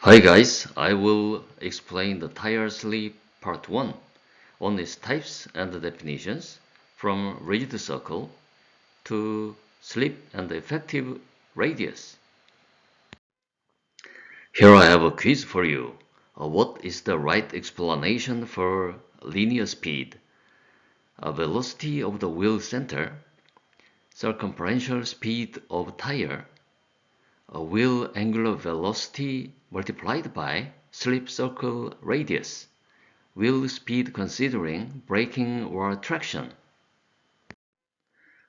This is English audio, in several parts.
Hi guys, I will explain the tire sleep part 1 on its types and the definitions from rigid circle to slip and effective radius. Here I have a quiz for you. What is the right explanation for linear speed, velocity of the wheel center, circumferential speed of tire, wheel angular velocity multiplied by slip circle radius? Wheel speed considering braking or traction.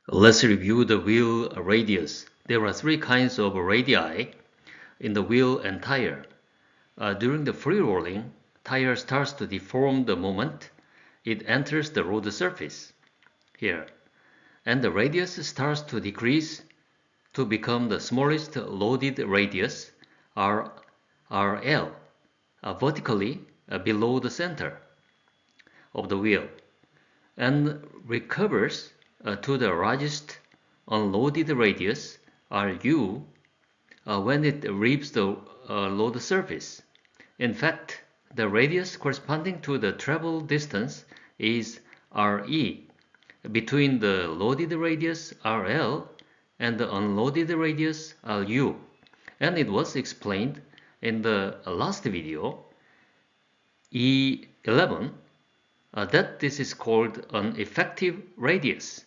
Let's review the wheel radius. There are three kinds of radii in the wheel and tire. During the free rolling, tire starts to deform the moment it enters the road surface here, and the radius starts to decrease to become the smallest loaded radius, RL, vertically below the center of the wheel, and recovers to the largest unloaded radius, RU, when it reaches the load surface. In fact, the radius corresponding to the travel distance is RE between the loaded radius RL and the unloaded radius RU, and it was explained in the last video E11 that this is called an effective radius.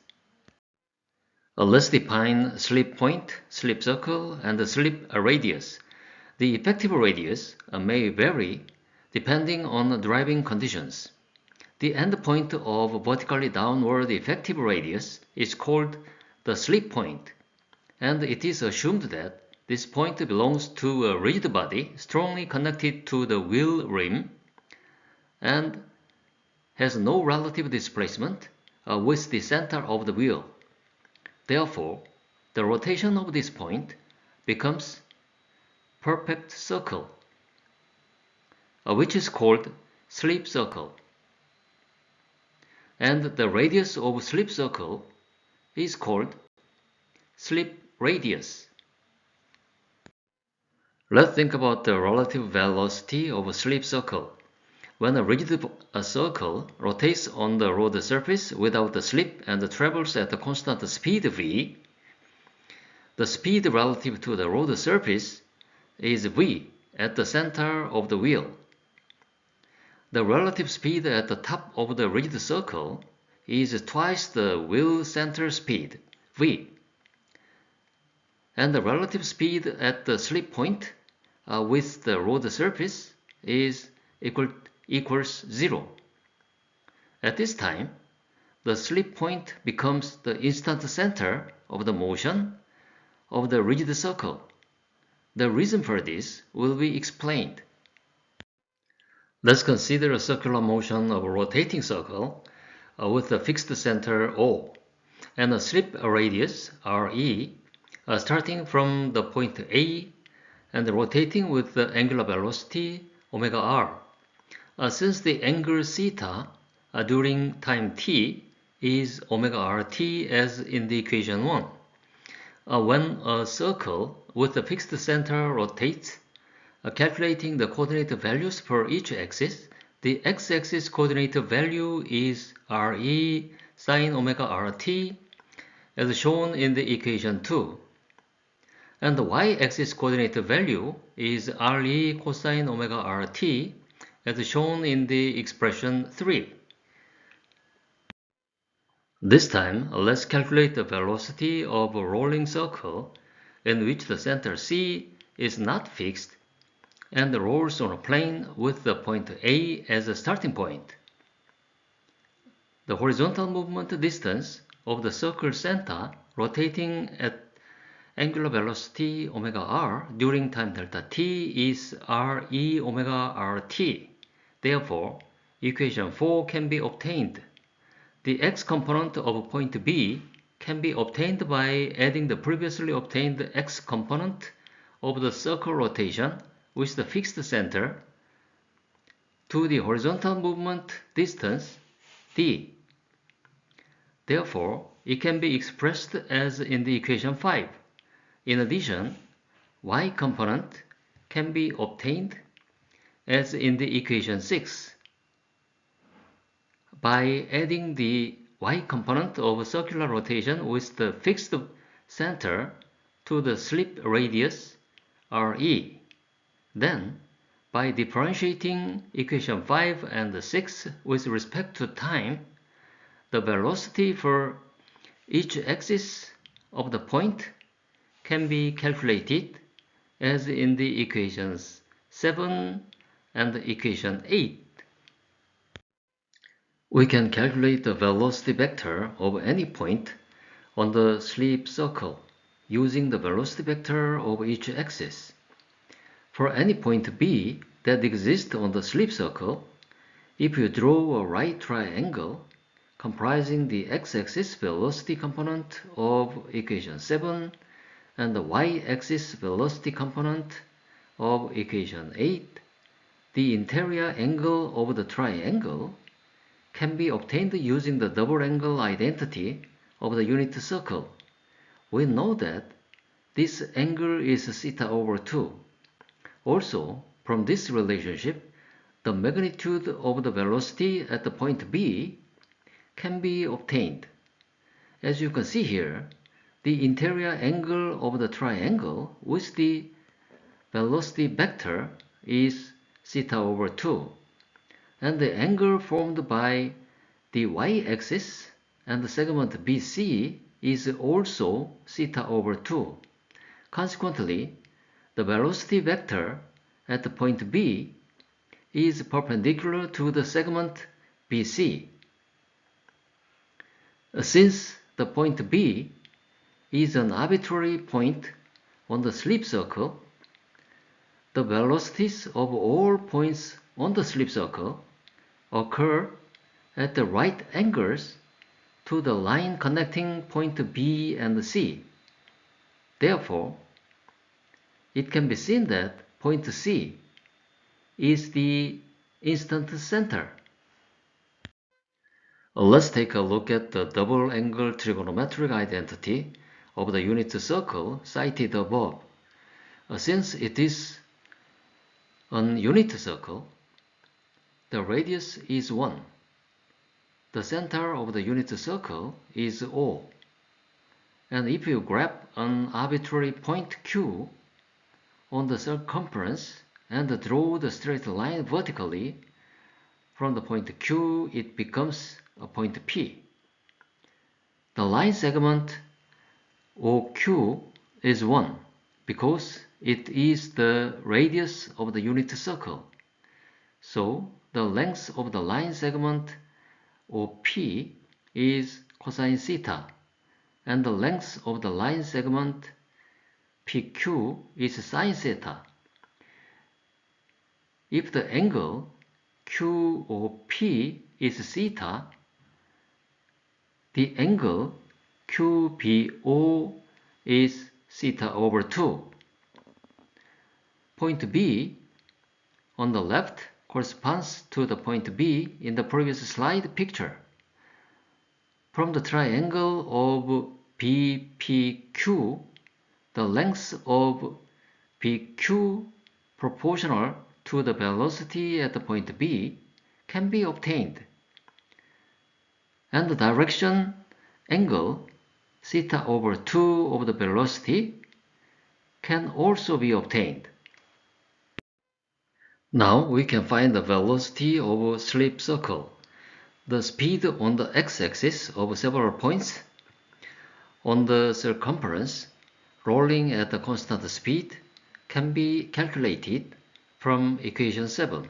Let's define slip point, slip circle, and the slip radius. The effective radius may vary depending on driving conditions. The endpoint of vertically downward effective radius is called the slip point, and it is assumed that this point belongs to a rigid body strongly connected to the wheel rim and has no relative displacement with the center of the wheel. Therefore, the rotation of this point becomes perfect circle, which is called slip circle. And the radius of slip circle is called slip radius. Let's think about the relative velocity of a slip circle. When a rigid circle rotates on the road surface without a slip and travels at a constant speed v, the speed relative to the road surface is v at the center of the wheel. The relative speed at the top of the rigid circle is twice the wheel center speed, v, and the relative speed at the slip point with the road surface is equals 0. At this time, the slip point becomes the instant center of the motion of the rigid circle. The reason for this will be explained. Let's consider a circular motion of a rotating circle with a fixed center O and a slip radius RE starting from the point A and rotating with the angular velocity omega r. Since the angle theta during time t is omega rt as in the equation 1, when a circle with a fixed center rotates, calculating the coordinate values for each axis, the x-axis coordinate value is Re sine omega rt as shown in the equation 2. And the y-axis coordinate value is Re cosine omega rt as shown in the expression 3. This time, let's calculate the velocity of a rolling circle in which the center C is not fixed and rolls on a plane with the point A as a starting point. The horizontal movement distance of the circle center rotating at angular velocity omega r during time delta t is Re omega rt. Therefore, equation 4 can be obtained. The x component of point B can be obtained by adding the previously obtained x component of the circle rotation with the fixed center to the horizontal movement distance d. Therefore, it can be expressed as in the equation 5. In addition, y component can be obtained as in the equation 6 by adding the y component of circular rotation with the fixed center to the slip radius Re. Then, by differentiating equation 5 and 6 with respect to time, the velocity for each axis of the point can be calculated as in the equations 7 and equation 8. We can calculate the velocity vector of any point on the slip circle using the velocity vector of each axis. For any point B that exists on the slip circle, if you draw a right triangle comprising the x-axis velocity component of equation 7 and the y-axis velocity component of equation 8, the interior angle of the triangle can be obtained using the double angle identity of the unit circle. We know that this angle is theta over 2. Also, from this relationship, the magnitude of the velocity at the point B can be obtained. As you can see here, the interior angle of the triangle with the velocity vector is theta over 2, and the angle formed by the y-axis and the segment BC is also theta over 2. Consequently, the velocity vector at the point B is perpendicular to the segment BC. Since the point B is an arbitrary point on the slip circle, the velocities of all points on the slip circle occur at the right angles to the line connecting point B and C. Therefore, it can be seen that point C is the instant center. Let's take a look at the double angle trigonometric identity of the unit circle cited above. Since it is an unit circle, the radius is 1. The center of the unit circle is O. And if you grab an arbitrary point Q on the circumference and draw the straight line vertically, from the point Q it becomes a point P. The line segment OQ is 1 because it is the radius of the unit circle. So the length of the line segment OP is cosine theta, and the length of the line segment PQ is sine theta. If the angle QOP is theta, the angle QBO is theta over 2. Point B on the left corresponds to the point B in the previous slide picture. From the triangle of BPQ, the length of PQ proportional to the velocity at the point B can be obtained, and the direction angle theta over 2 of the velocity can also be obtained. Now we can find the velocity of a slip circle. The speed on the x-axis of several points on the circumference rolling at a constant speed can be calculated from equation 7,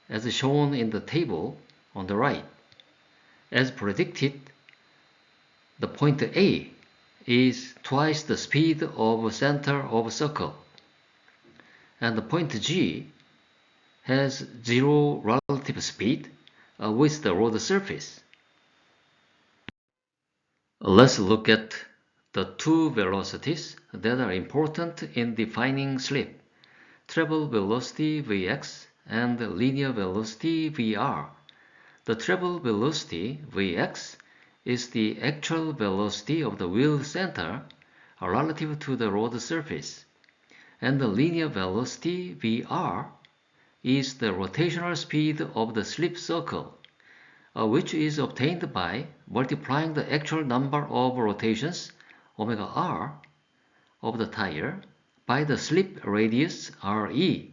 as shown in the table on the right. As predicted, the point A is twice the speed of center of circle, and the point G has zero relative speed with the road surface. Let's look at the two velocities that are important in defining slip: travel velocity Vx and linear velocity Vr. The travel velocity Vx is the actual velocity of the wheel center relative to the road surface, and the linear velocity Vr is the rotational speed of the slip circle, which is obtained by multiplying the actual number of rotations omega r of the tire by the slip radius Re,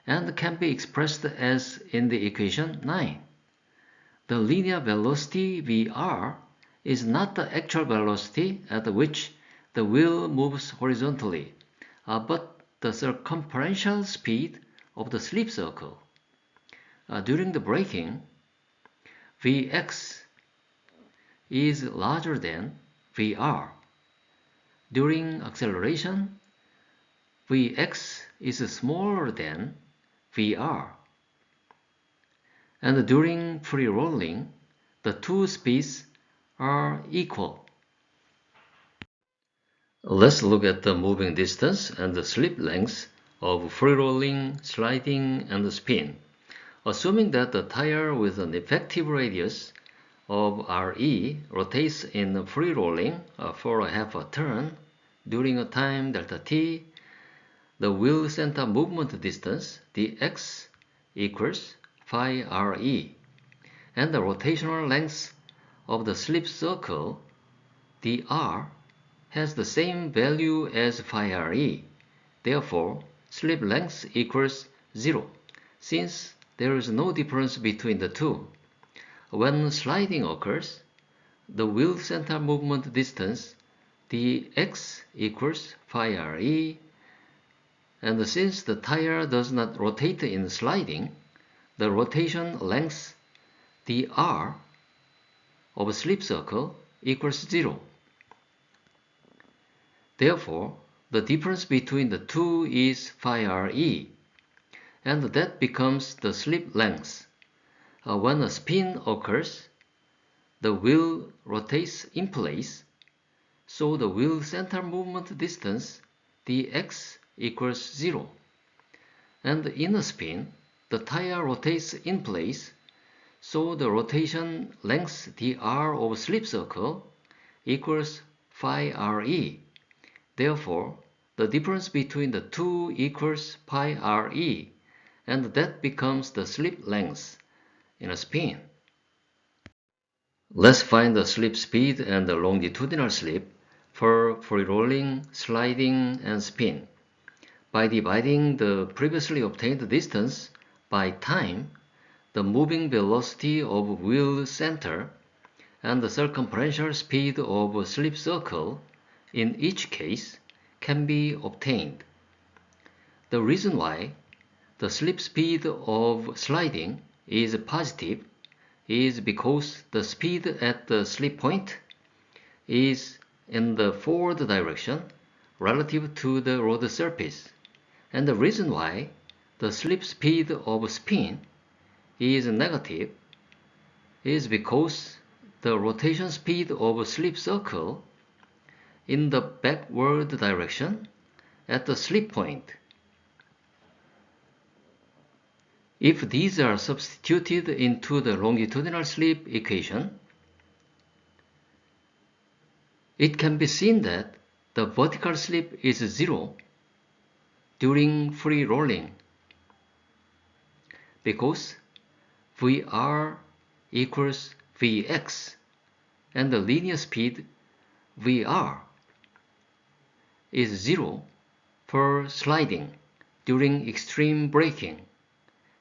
and can be expressed as in the equation 9. The linear velocity Vr is not the actual velocity at which the wheel moves horizontally, but the circumferential speed of the slip circle. During the braking, Vx is larger than Vr. During acceleration, Vx is smaller than Vr. And during free rolling, the two speeds are equal. Let's look at the moving distance and the slip length of free rolling, sliding, and spin. Assuming that the tire with an effective radius of Re rotates in free rolling for a half a turn during a time delta t, the wheel center movement distance dx equals phi Re, and the rotational length of the slip circle dr has the same value as phi Re. Therefore, slip length equals 0, since there is no difference between the two. When sliding occurs, the wheel center movement distance dx equals phi Re, and since the tire does not rotate in sliding, the rotation length dr of a slip circle equals 0. Therefore, the difference between the two is phi Re, and that becomes the slip length. When a spin occurs, the wheel rotates in place, so the wheel center movement distance dx equals 0. And in a spin, the tire rotates in place, so the rotation length dr of slip circle equals phi Re. Therefore, the difference between the two equals pi Re, and that becomes the slip length in a spin. Let's find the slip speed and the longitudinal slip for free rolling, sliding, and spin. By dividing the previously obtained distance by time, the moving velocity of wheel center, and the circumferential speed of a slip circle in each case can be obtained. The reason why the slip speed of sliding is positive is because the speed at the slip point is in the forward direction relative to the road surface, and the reason why the slip speed of spin is negative is because the rotation speed of a slip circle in the backward direction at the slip point. If these are substituted into the longitudinal slip equation, it can be seen that the vertical slip is 0 during free rolling, because Vr equals Vx, and the linear speed Vr is 0 for sliding during extreme braking,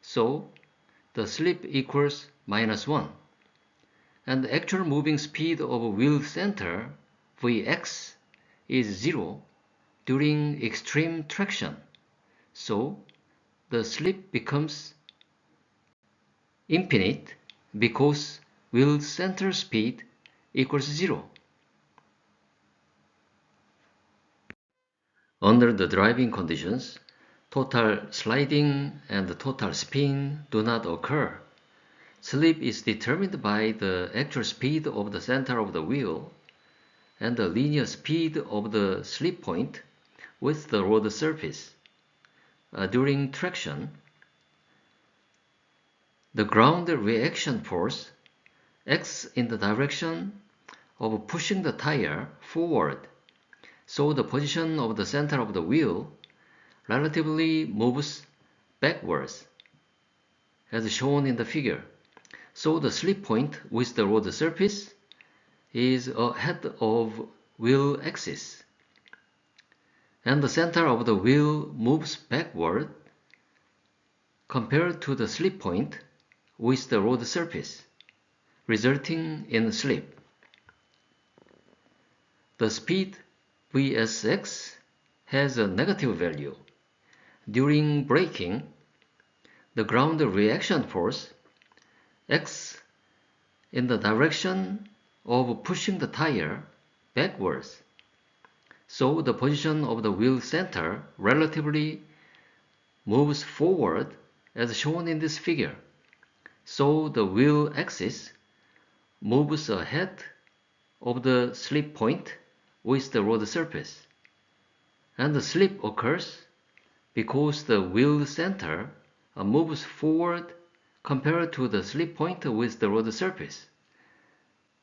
so the slip equals -1, and the actual moving speed of a wheel center Vx is 0 during extreme traction, so the slip becomes infinite because wheel center speed equals 0. Under the driving conditions, total sliding and total spin do not occur. Slip is determined by the actual speed of the center of the wheel and the linear speed of the slip point with the road surface. During traction, the ground reaction force acts in the direction of pushing the tire forward, so the position of the center of the wheel relatively moves backwards, as shown in the figure. So the slip point with the road surface is ahead of wheel axis, and the center of the wheel moves backward compared to the slip point with the road surface, resulting in slip. The speed Vsx has a negative value. During braking, the ground reaction force acts in the direction of pushing the tire backwards. So the position of the wheel center relatively moves forward as shown in this figure. So the wheel axis moves ahead of the slip point with the road surface. And the slip occurs because the wheel center moves forward compared to the slip point with the road surface.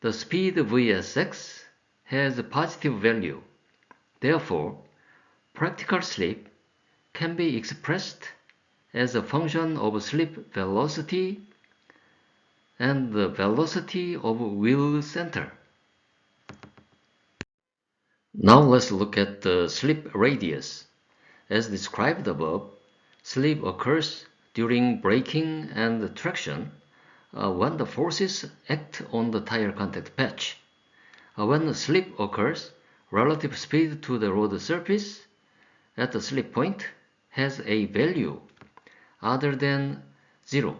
The speed Vsx has a positive value. Therefore, practical slip can be expressed as a function of slip velocity and the velocity of wheel center. Now let's look at the slip radius. As described above, slip occurs during braking and traction when the forces act on the tire contact patch. When slip occurs, relative speed to the road surface at the slip point has a value other than 0,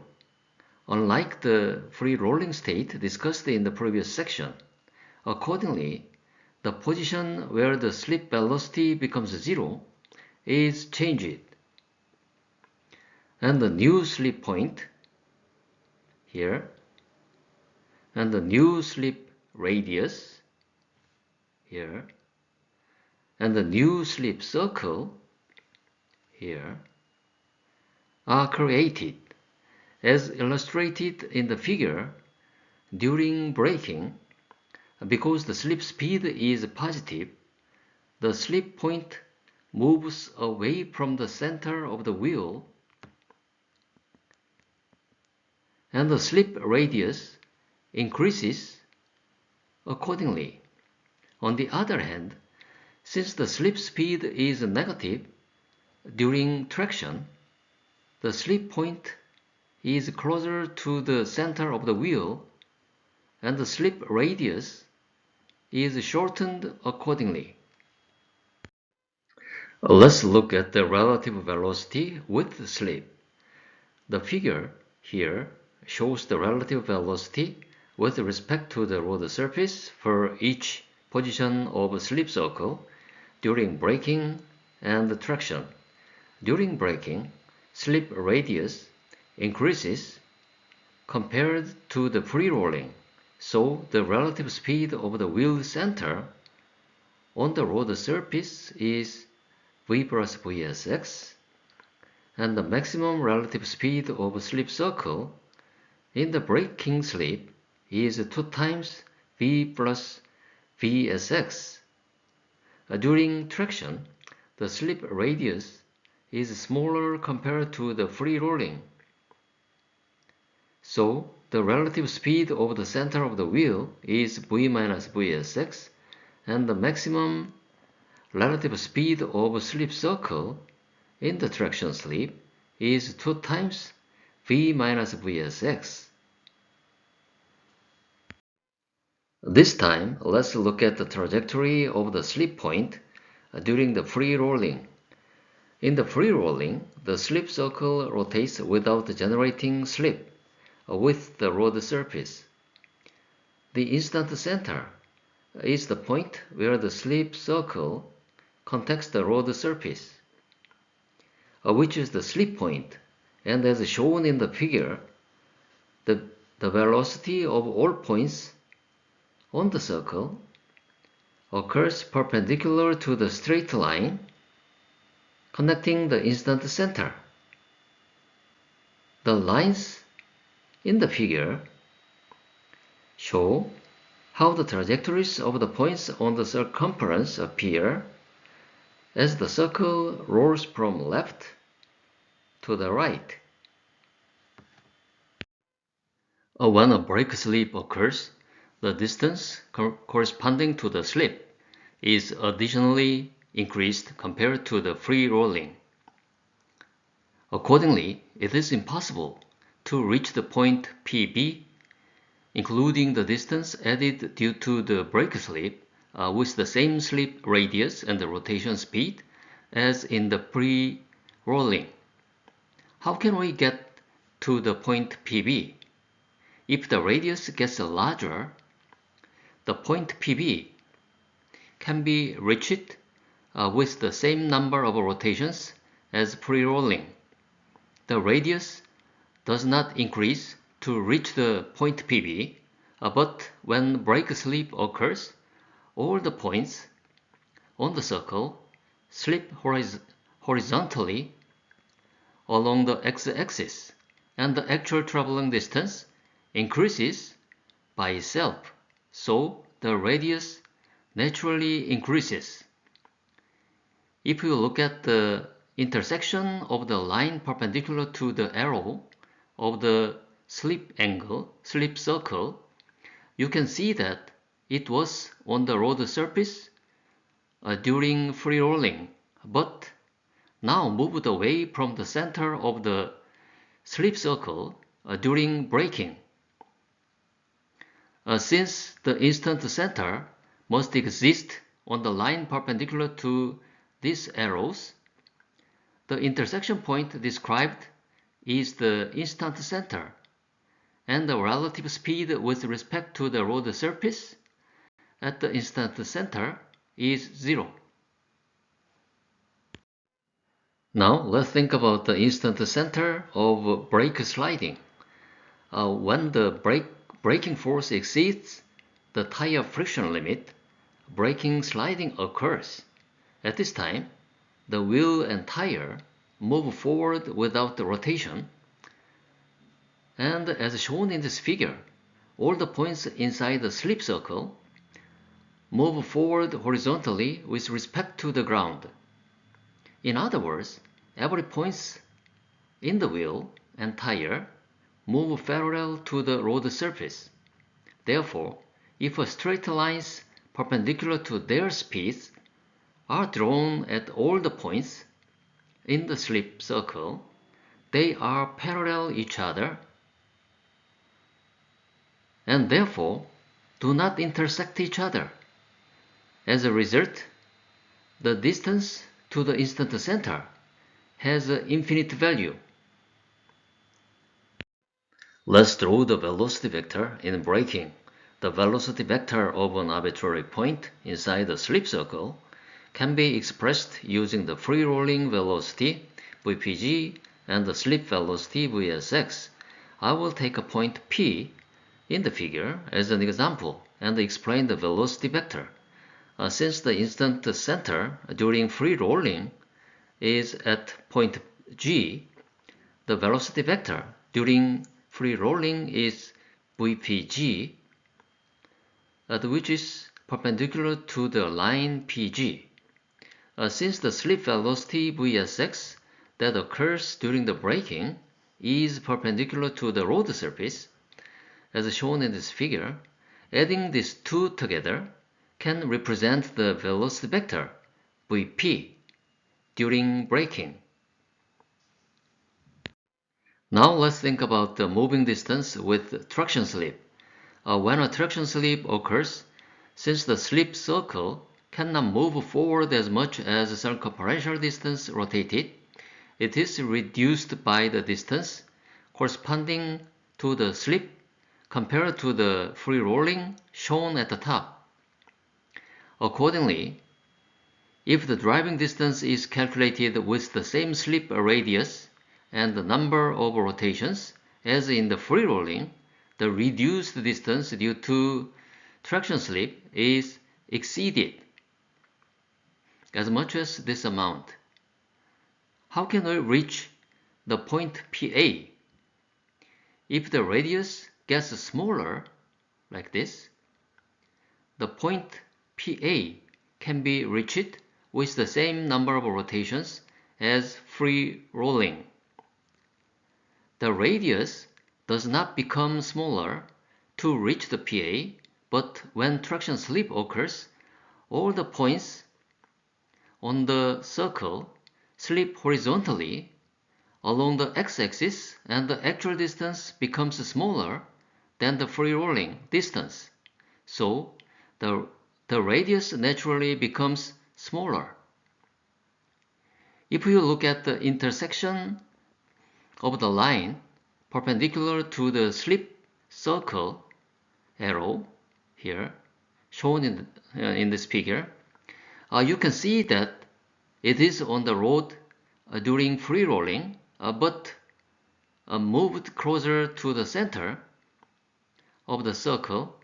unlike the free rolling state discussed in the previous section. Accordingly, the position where the slip velocity becomes 0 is changed, and the new slip point here and the new slip radius here and the new slip circle here are created as illustrated in the figure. During braking, because the slip speed is positive, the slip point moves away from the center of the wheel and the slip radius increases accordingly. On the other hand, since the slip speed is negative during traction, the slip point is closer to the center of the wheel and the slip radius is shortened accordingly. Let's look at the relative velocity with slip. The figure here shows the relative velocity with respect to the road surface for each position of a slip circle during braking and traction. During braking, slip radius increases compared to the free rolling, so the relative speed of the wheel center on the road surface is V plus Vsx, and the maximum relative speed of a slip circle in the braking slip is 2 times V plus Vsx. During traction, the slip radius is smaller compared to the free rolling. So the relative speed of the center of the wheel is V minus Vsx, and the maximum relative speed of a slip circle in the traction slip is 2 times V minus Vsx. This time, let's look at the trajectory of the slip point during the free rolling. In the free rolling, the slip circle rotates without generating slip with the road surface. The instant center is the point where the slip circle contacts the road surface, which is the slip point, and as shown in the figure, the velocity of all points on the circle occurs perpendicular to the straight line connecting the instant center. The lines in the figure show how the trajectories of the points on the circumference appear as the circle rolls from left to the right. When a brake slip occurs, the distance corresponding to the slip is additionally increased compared to the free rolling. Accordingly, it is impossible to reach the point PB, including the distance added due to the brake slip, with the same slip radius and the rotation speed as in the pre-rolling. How can we get to the point PB? If the radius gets larger, the point PB can be reached with the same number of rotations as pre-rolling. The radius does not increase to reach the point PB, but when brake slip occurs, all the points on the circle slip horizontally along the x-axis, and the actual traveling distance increases by itself, so the radius naturally increases. If you look at the intersection of the line perpendicular to the arrow of the slip circle, you can see that it was on the road surface during free rolling, but now moved away from the center of the slip circle during braking. Since the instant center must exist on the line perpendicular to these arrows, the intersection point described is the instant center, and the relative speed with respect to the road surface at the instant center is 0. Now let's think about the instant center of brake sliding. When the braking force exceeds the tire friction limit, braking sliding occurs. At this time, the wheel and tire move forward without the rotation, and as shown in this figure, all the points inside the slip circle move forward horizontally with respect to the ground. In other words, every point in the wheel and tire move parallel to the road surface. Therefore, if straight lines perpendicular to their speeds are drawn at all the points in the slip circle, they are parallel each other and therefore do not intersect each other. As a result, the distance to the instant center has an infinite value. Let's draw the velocity vector in braking. The velocity vector of an arbitrary point inside the slip circle can be expressed using the free rolling velocity Vpg and the slip velocity Vsx. I will take a point P in the figure as an example and explain the velocity vector. Since the instant center during free rolling is at point G, the velocity vector during free rolling is Vpg, which is perpendicular to the line PG. Since the slip velocity Vsx that occurs during the braking is perpendicular to the road surface, as shown in this figure, adding these two together can represent the velocity vector Vp during braking. Now let's think about the moving distance with traction slip. When a traction slip occurs, since the slip circle cannot move forward as much as circumferential distance rotated, it is reduced by the distance corresponding to the slip compared to the free rolling shown at the top. Accordingly, if the driving distance is calculated with the same slip radius and the number of rotations as in the free rolling, the reduced distance due to traction slip is exceeded as much as this amount. How can we reach the point PA? If the radius gets smaller, like this, the point PA can be reached with the same number of rotations as free rolling. The radius does not become smaller to reach the PA, but when traction slip occurs, all the points on the circle slip horizontally along the x-axis, and the actual distance becomes smaller than the free rolling distance. So the radius naturally becomes smaller. If you look at the intersection of the line perpendicular to the slip circle arrow here shown in this figure, you can see that it is on the road during free rolling, but moved closer to the center of the circle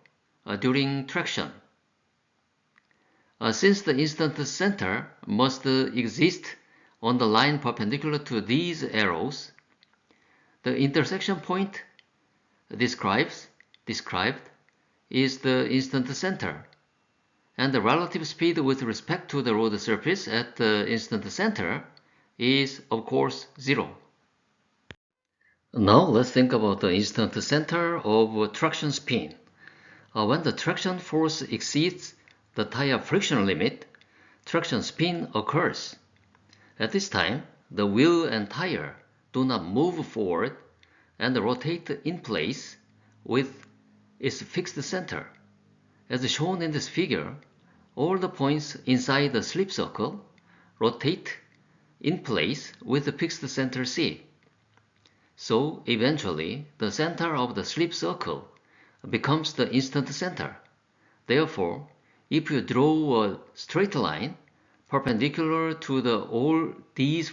during traction. Since the instant center must exist on the line perpendicular to these arrows, the intersection point described is the instant center, and the relative speed with respect to the road surface at the instant center is, of course, 0. Now let's think about the instant center of traction spin. When the traction force exceeds the tire friction limit, traction spin occurs. At this time, the wheel and tire do not move forward and rotate in place with its fixed center. As shown in this figure, all the points inside the slip circle rotate in place with the fixed center C. So eventually, the center of the slip circle becomes the instant center. Therefore, if you draw a straight line perpendicular to all these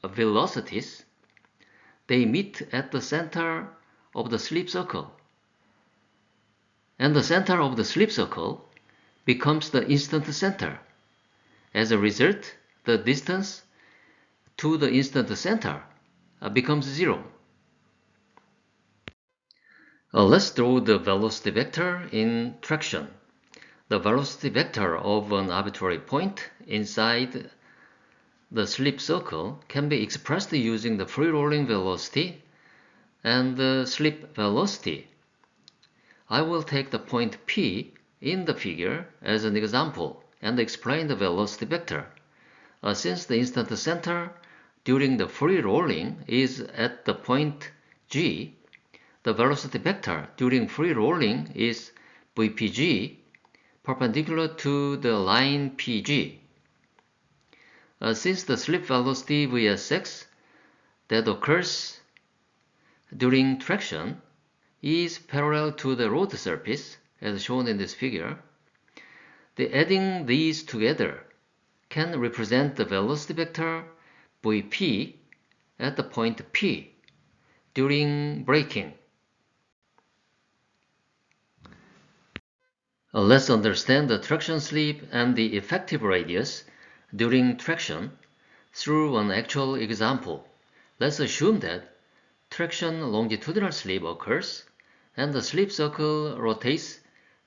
velocities, they meet at the center of the slip circle. And the center of the slip circle becomes the instant center. As a result, the distance to the instant center becomes 0. Let's draw the velocity vector in traction. The velocity vector of an arbitrary point inside the slip circle can be expressed using the free rolling velocity and the slip velocity. I will take the point P in the figure as an example and explain the velocity vector. Since the instant center during the free rolling is at the point G, the velocity vector during free rolling is VPG perpendicular to the line PG. Since the slip velocity Vsx that occurs during traction is parallel to the road surface as shown in this figure, adding these together can represent the velocity vector Vp at the point P during braking. Let's understand the traction slip and the effective radius during traction through an actual example. Let's assume that traction longitudinal slip occurs and the slip circle rotates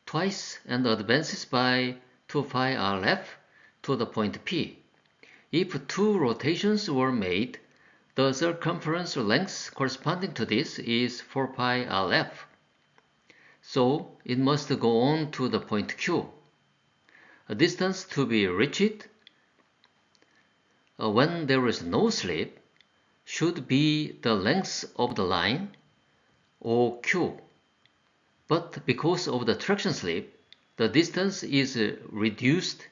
twice and advances by 2 pi rlf to the point P. If 2 rotations were made, the circumference length corresponding to this is 4 pi rlf. So it must go on to the point Q. A distance to be reached when there is no slip should be the length of the line, OQ. But because of the traction slip, the distance is reduced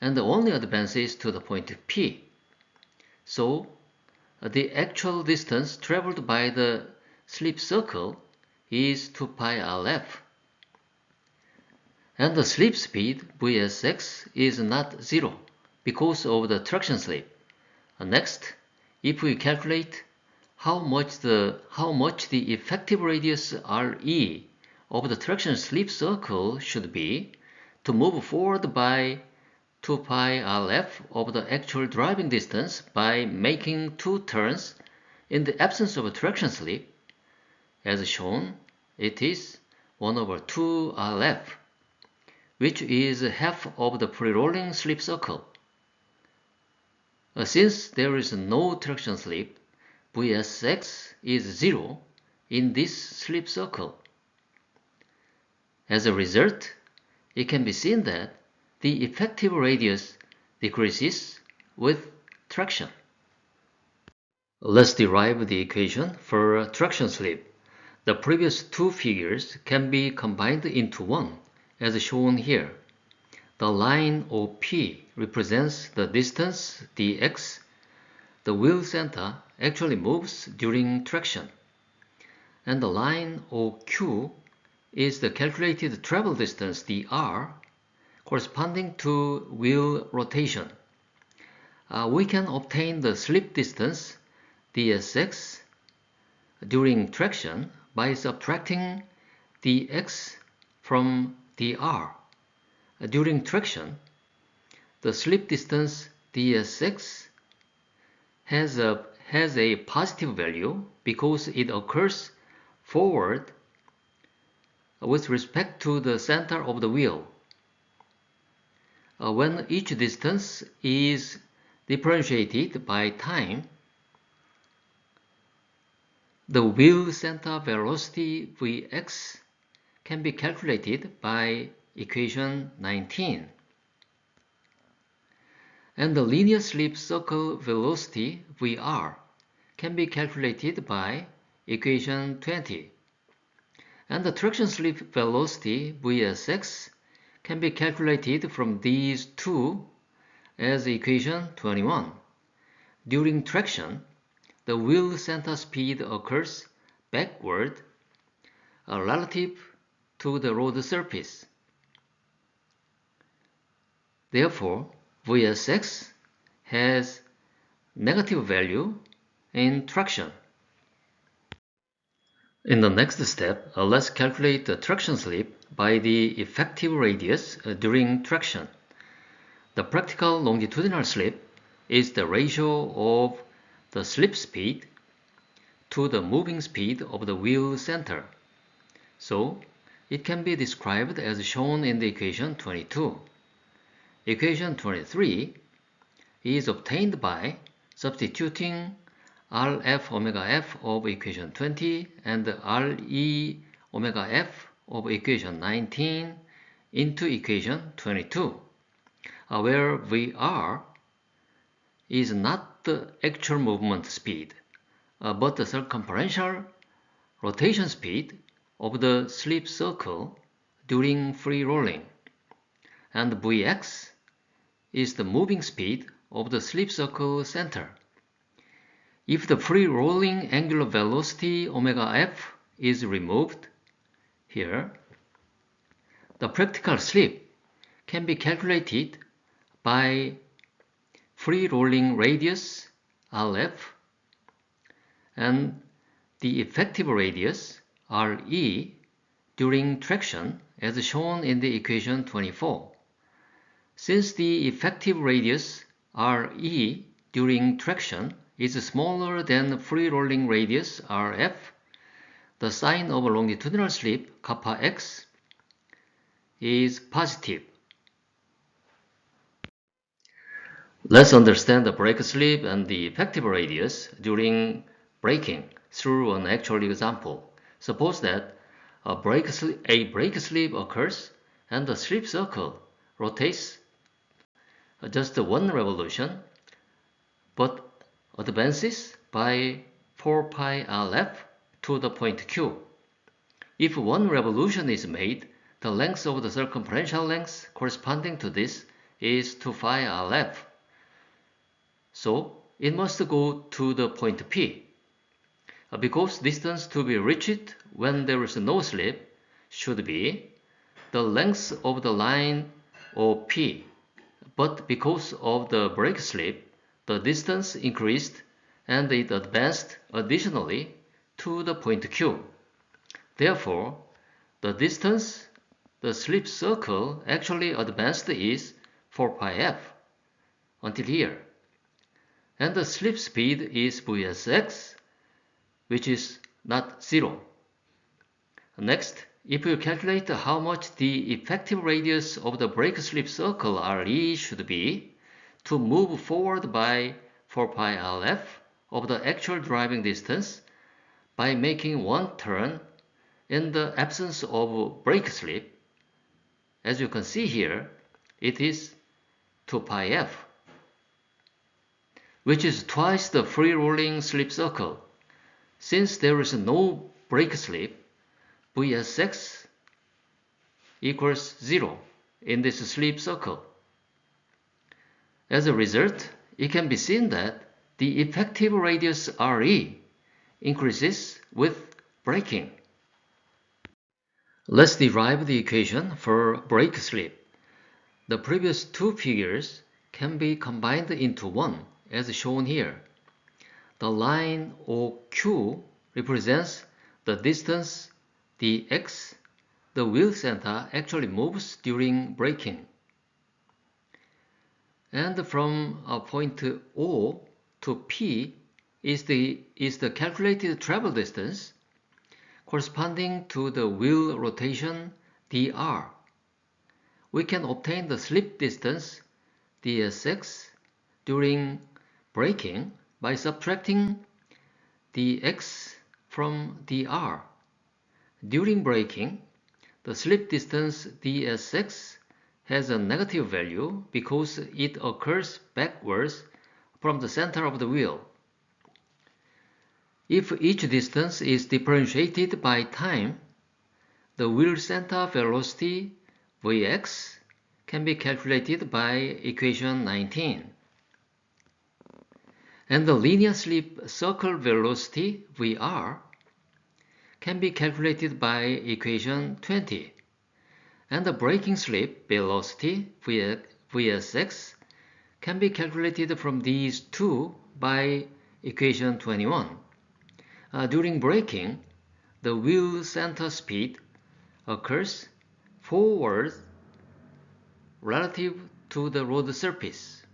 and only advances to the point P. So the actual distance traveled by the slip circle is 2 pi rlf. And the slip speed Vsx is not 0 because of the traction slip. Next, if we calculate how much the effective radius Re of the traction slip circle should be to move forward by 2 pi rlf of the actual driving distance by making 2 turns in the absence of a traction slip, as shown, it is 1/2 rlf. which is half of the free-rolling slip circle. Since there is no traction slip, Vsx is 0 in this slip circle. As a result, it can be seen that the effective radius decreases with traction. Let's derive the equation for traction slip. The previous two figures can be combined into one, as shown here. The line OP represents the distance dx. The wheel center actually moves during traction. And the line OQ is the calculated travel distance dr, corresponding to wheel rotation. We can obtain the slip distance dsx during traction by subtracting dx from dr. During traction, the slip distance dsx has a positive value because it occurs forward with respect to the center of the wheel. When each distance is differentiated by time, the wheel center velocity Vx can be calculated by equation 19. And the linear slip circle velocity Vr can be calculated by equation 20. And the traction slip velocity Vsx can be calculated from these two as equation 21. During traction, the wheel center speed occurs backward relative to the road surface. Therefore, Vsx has negative value in traction. In the next step, let's calculate the traction slip by the effective radius during traction. The practical longitudinal slip is the ratio of the slip speed to the moving speed of the wheel center. So, it can be described as shown in the equation 22. Equation 23 is obtained by substituting Rf omega f of equation 20 and Re omega f of equation 19 into equation 22, where Vr is not the actual movement speed, but the circumferential rotation speed of the slip circle during free rolling, and Vx is the moving speed of the slip circle center. If the free rolling angular velocity omega f is removed here, the practical slip can be calculated by free rolling radius Rf and the effective radius Re during traction as shown in the equation 24. Since the effective radius Re during traction is smaller than free rolling radius Rf, the sign of a longitudinal slip kappa x is positive. Let's understand the brake slip and the effective radius during braking through an actual example. Suppose that a brake slip occurs and the slip circle rotates just one revolution, but advances by 4 pi Rf to the point Q. If one revolution is made, the length of the circumferential length corresponding to this is 2 pi Rf. So it must go to the point P. Because distance to be reached when there is no slip should be the length of the line OP. But because of the brake slip, the distance increased and it advanced additionally to the point Q. Therefore, the distance the slip circle actually advanced is 4 pi f until here. And the slip speed is Vsx, which is not 0. Next, if you calculate how much the effective radius of the brake slip circle RE should be to move forward by 4 pi RF of the actual driving distance by making one turn in the absence of brake slip, as you can see here, it is 2 pi F, which is twice the free rolling slip circle. Since there is no brake slip, Vsx equals 0 in this slip circle. As a result, it can be seen that the effective radius RE increases with braking. Let's derive the equation for brake slip. The previous two figures can be combined into one, as shown here. The line OQ represents the distance dx the wheel center actually moves during braking. And from a point O to P is the calculated travel distance corresponding to the wheel rotation dr. We can obtain the slip distance dsx during braking by subtracting dx from dr. During braking, the slip distance dsx has a negative value because it occurs backwards from the center of the wheel. If each distance is differentiated by time, the wheel center velocity Vx can be calculated by equation 19. And the linear slip circle velocity Vr can be calculated by equation 20. And the braking slip velocity Vsx can be calculated from these two by equation 21. During braking, the wheel center speed occurs forward relative to the road surface.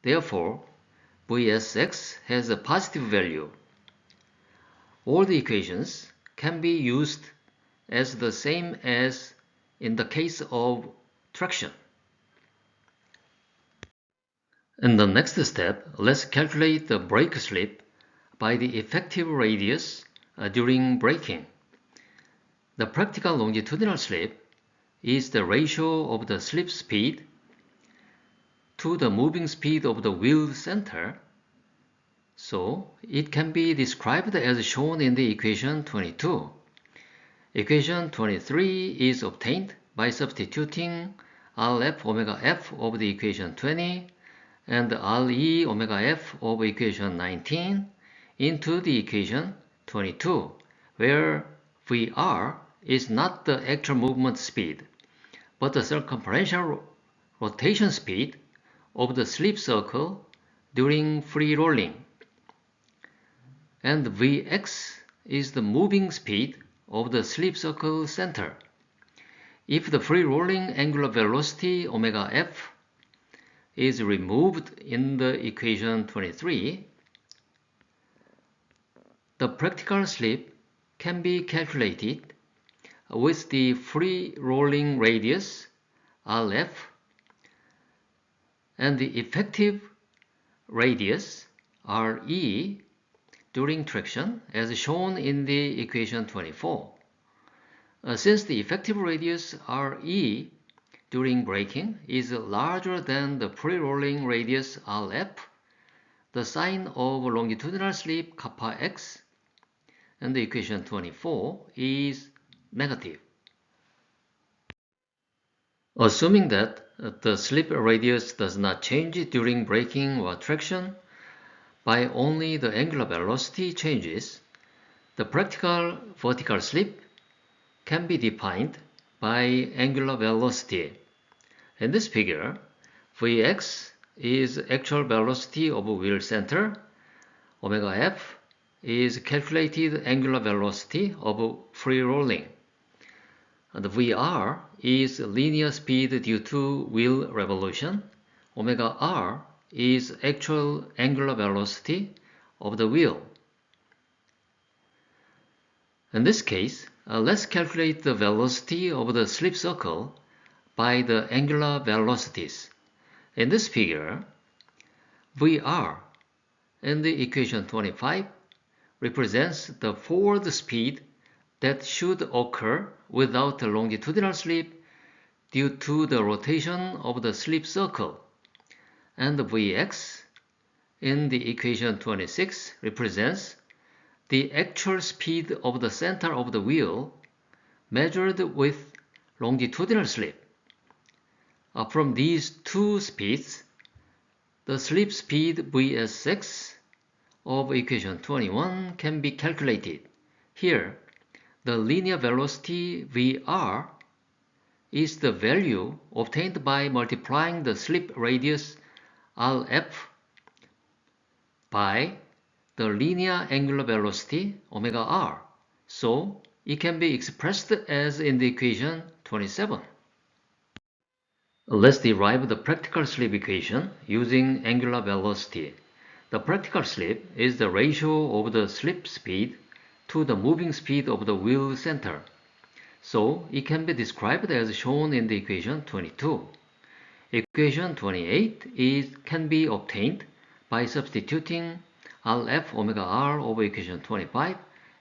Therefore, Vsx has a positive value. All the equations can be used as the same as in the case of traction. In the next step, let's calculate the brake slip by the effective radius during braking. The practical longitudinal slip is the ratio of the slip speed to the moving speed of the wheel center, so it can be described as shown in the equation 22. Equation 23 is obtained by substituting Rf omega f of the equation 20 and Re omega f of equation 19 into the equation 22, where Vr is not the actual movement speed, but the circumferential rotation speed of the slip circle during free rolling. And Vx is the moving speed of the slip circle center. If the free rolling angular velocity omega f is removed in the equation 23, the practical slip can be calculated with the free rolling radius Rf and the effective radius Re during traction as shown in the equation 24. Since the effective radius Re during braking is larger than the free-rolling radius Rf, the sign of longitudinal slip kappa x in the equation 24 is negative. Assuming that the slip radius does not change during braking or traction, by only the angular velocity changes, the practical vertical slip can be defined by angular velocity. In this figure, Vx is actual velocity of wheel center, omega f is calculated angular velocity of free rolling, and Vr is linear speed due to wheel revolution, omega r is actual angular velocity of the wheel. In this case, Let's calculate the velocity of the slip circle by the angular velocities. In this figure, VR in the equation 25 represents the forward speed that should occur without a longitudinal slip due to the rotation of the slip circle, and Vx in the equation 26 represents the actual speed of the center of the wheel measured with longitudinal slip. From these two speeds, the slip speed Vsx of equation 21 can be calculated. Here, the linear velocity Vr is the value obtained by multiplying the slip radius Rf by the linear angular velocity omega r, so it can be expressed as in the equation 27. Let's derive the practical slip equation using angular velocity. The practical slip is the ratio of the slip speed to the moving speed of the wheel center, so it can be described as shown in the equation 22. Equation 28 can be obtained by substituting Rf omega r over equation 25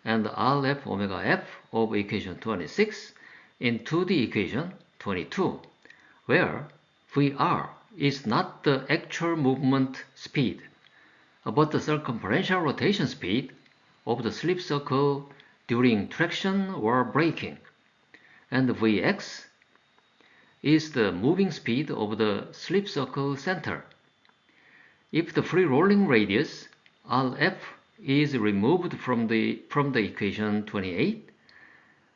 and Rf omega f over equation 26 into the equation 22, where Vr is not the actual movement speed, but the circumferential rotation speed of the slip circle during traction or braking, and Vx is the moving speed of the slip circle center. If the free rolling radius Rf is removed from the equation 28,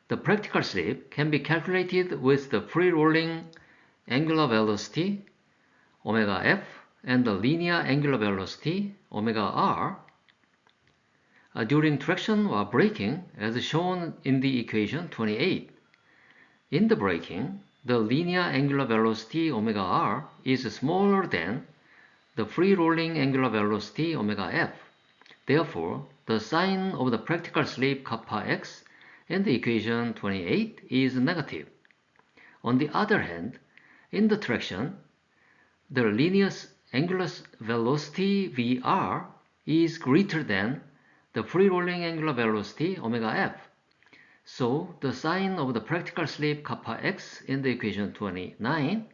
the practical slip can be calculated with the free rolling angular velocity omega f and the linear angular velocity omega r during traction or braking as shown in the equation 28. In the braking, the linear angular velocity omega r is smaller than the free rolling angular velocity omega f. Therefore, the sign of the practical slip kappa x in the equation 28 is negative. On the other hand, in the traction, the linear angular velocity Vr is greater than the free rolling angular velocity omega f. So the sign of the practical slip kappa x in the equation 29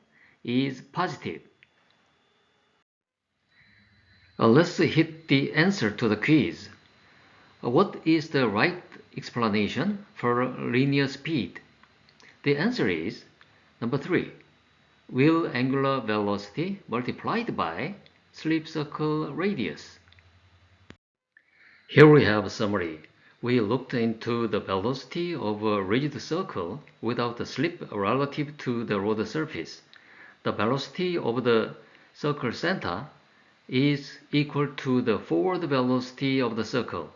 is positive. Let's hit the answer to the quiz. What is the right explanation for linear speed? The answer is number 3. Wheel angular velocity multiplied by slip circle radius. Here we have a summary. We looked into the velocity of a rigid circle without the slip relative to the road surface. The velocity of the circle center is equal to the forward velocity of the circle.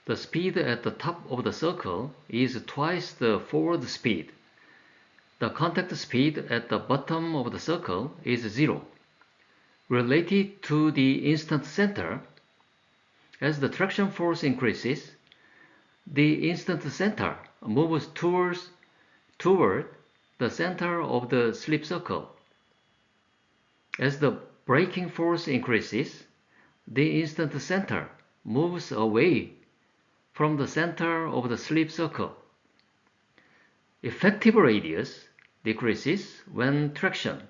The speed at the top of the circle is twice the forward speed. The contact speed at the bottom of the circle is 0. Related to the instant center, as the traction force increases, the instant center moves toward the center of the slip circle. As the braking force increases, the instant center moves away from the center of the slip circle. Effective radius decreases when traction,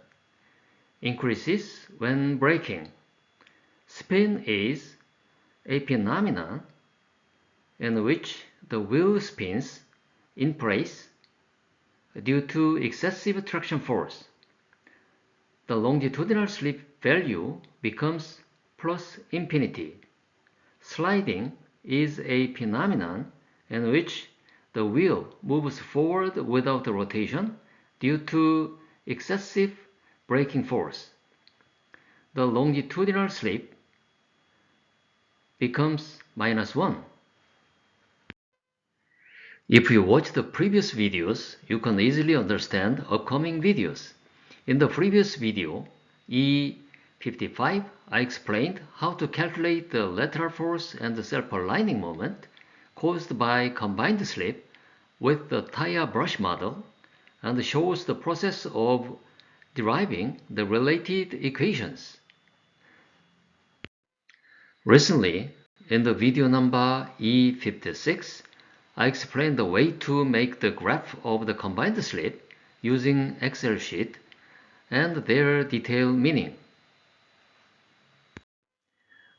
increases when braking. Spin is a phenomenon in which the wheel spins in place due to excessive traction force. The longitudinal slip value becomes plus infinity. Sliding is a phenomenon in which the wheel moves forward without rotation due to excessive braking force. The longitudinal slip becomes -1. If you watch the previous videos, you can easily understand upcoming videos. In the previous video, E55, I explained how to calculate the lateral force and the self-aligning moment caused by combined slip with the tire brush model and shows the process of deriving the related equations. Recently, in the video number E56, I explained the way to make the graph of the combined slip using Excel sheet and their detailed meaning.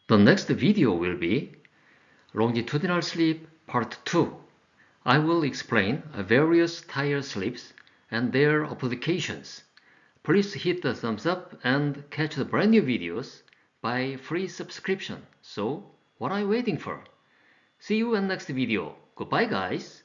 The next video will be Longitudinal slip part 2. I will explain various tire slips and their applications. Please hit the thumbs up and catch the brand new videos by free subscription. So, what are you waiting for? See you in next video. Goodbye guys.